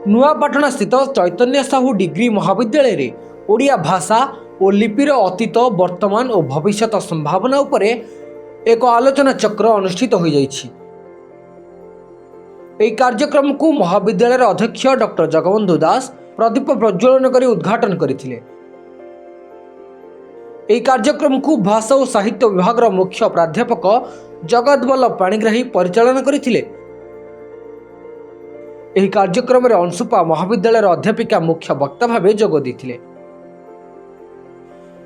नुआपाटना स्थित चैतन्य साहू डिग्री महाविद्यालय रे ओडिया भाषा और लिपिर अतीत वर्तमान और भविष्य संभावना उपरे एक आलोचना चक्र अनुष्ठित हो जाइछि। एही कार्यक्रम को महाविद्यालय अध्यक्ष डॉक्टर जगबंधु दास प्रदीप प्रज्वलन कर उद्घाटन करथिले। एही कार्यक्रम को भाषा और साहित्य विभाग मुख्य प्राध्यापक जगत वल्लभ पाणिग्राही परिचालन करथिले। एही कार्यक्रम रे अंशुपा महाविद्यालय अध्यापिका मुख्य वक्ता भाव जोग देथिले।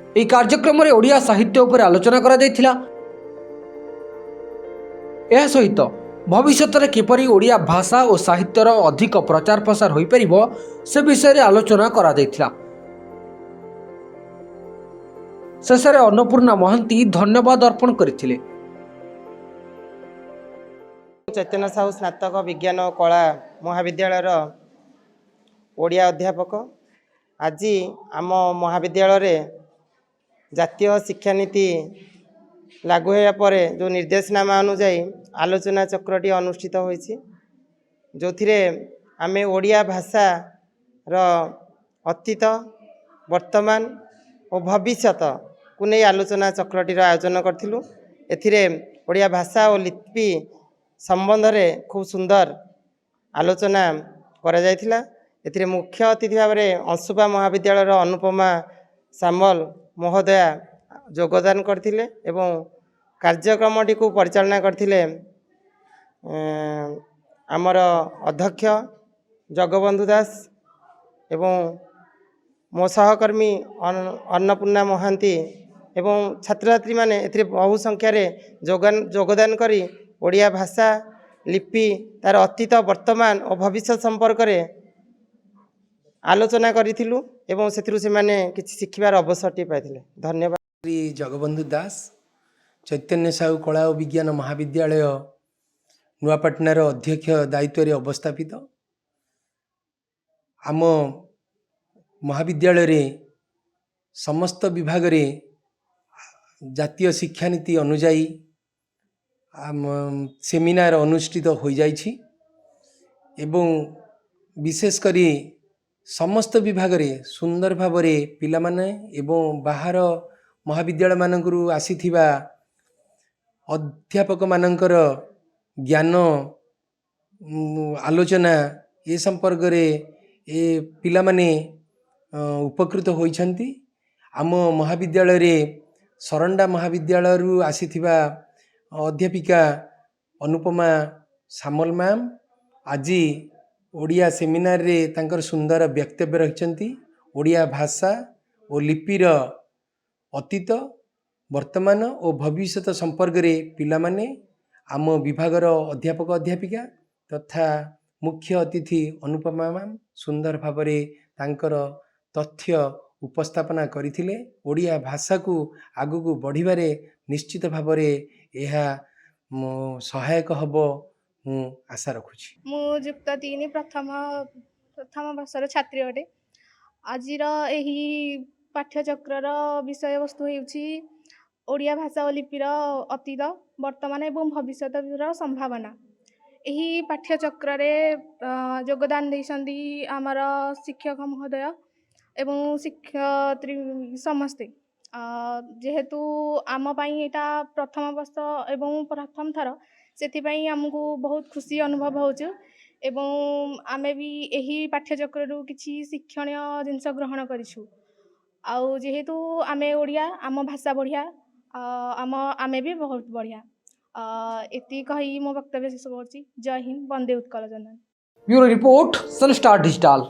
एही कार्यक्रम रे ओडिया साहित्य उपर आलोचना करा जायथिला। एहा सहित भविष्य किपरि ओडिया भाषा और साहित्यर अधिक प्रचार प्रसार होई परिबो से विषय रे आलोचना करा जायथिला। शेषरे अन्नपूर्णा महंती धन्यवाद अर्पण करथिले। चैतन्य साहू स्नातक विज्ञान और कला महाविद्यालय ओडिया अध्यापक आज आम महाविद्यालय जातीय शिक्षा नीति लागू होया परे जो निर्देशनामा अनुजाई आलोचना चक्रटी अनुष्ठित होइछि, जो थिरे आमे ओडिया भाषा रो अतीत वर्तमान और भविष्यत को नहीं आलोचना चक्रटीर आयोजन करथिलु। एथिरे ओडिया भाषा और लिपि संबंध में खूब सुंदर आलोचना करा जायथिला। एथिरे मुख्य अतिथि भाव में अंशुपा महाविद्यालय अनुपमा सामल महोदया योगदान करथिले एवं कार्यक्रमटी को परिचालना करथिले आमर अध्यक्ष जगबंधु दास एवं मो सहकर्मी अन्नपूर्णा महांती एवं छात्र छात्री माने एथिरे बहु संख्यार योगदान करी ओडिया भाषा लिपि तार अतीत वर्तमान और भविष्य संपर्क में आलोचना करिथिलु एवं सेथिरु से माने किछि शिखिबार अवसरटी पाइथिले। धन्यवाद। श्री जगबंधु दास चैतन्य साहू कला और विज्ञान महाविद्यालय नुआपाटनार अध्यक्ष दायित्व रे अवस्थापित। आम महाविद्यालय रे समस्त विभाग रे जातीय शिक्षानीति अनुजाई सेमिनार अनुष्ठित हो जाइछि एवं विशेष करी समस्त विभाग रे सुंदर भाव रे पिला माने एवं बाहर महाविद्यालय मानकरू आसीथिबा अध्यापक मानकर ज्ञान आलोचना ये संपर्क रे ए पिला माने उपकृत होइछन्ति। आम महाविद्यालय रे सरंडा महाविद्यालय रु आसीथिबा अध्यापिका अनुपमा सामल मैम आज ओडिया सेमिनार रे तांकर सुंदर वक्तव्य रखिछन्ति। ओडिया भाषा और लिपिर अतीत वर्तमान और भविष्यत संपर्क रे पिला माने आम विभागर अध्यापक अध्यापिका तथा मुख्य अतिथि अनुपमा मैम सुंदर भाव रे तांकर तथ्य उपस्थापना करिथिले। ओडिया भाषा को आगु को बढ़िबारे निश्चित भाव रे एहा सहायक हबो मु आशा रखुछि। मु युक्त 3 प्रथम वर्षर छात्री अटे। आजिर एही पाठ्यचक्रर विषय वस्तु हेउछि ओडिया भाषा और लिपिर अतीत वर्तमान एवं भविष्यतर संभावना। एही पाठ्यचक्र रे योगदान दैछन्ति आमर शिक्षक महोदय एवं शिक्षयित्री समस्ते। जेहेतु आम पाई एटा प्रथम वर्ष एवं प्रथम थर से आमको बहुत खुशी अनुभव होचु एवं आमे भी यही पाठ्यचक्रु किसी शिक्षणीय जिनस ग्रहण करिछु। आउ जेहेतु आमे ओडिया आम भाषा बढ़िया आमे भी बहुत बढ़िया एति कही मो वक्तव्य शेष करछि। जय हिंद, वंदे उत्कल जननी। Bureau report Sunstar digital.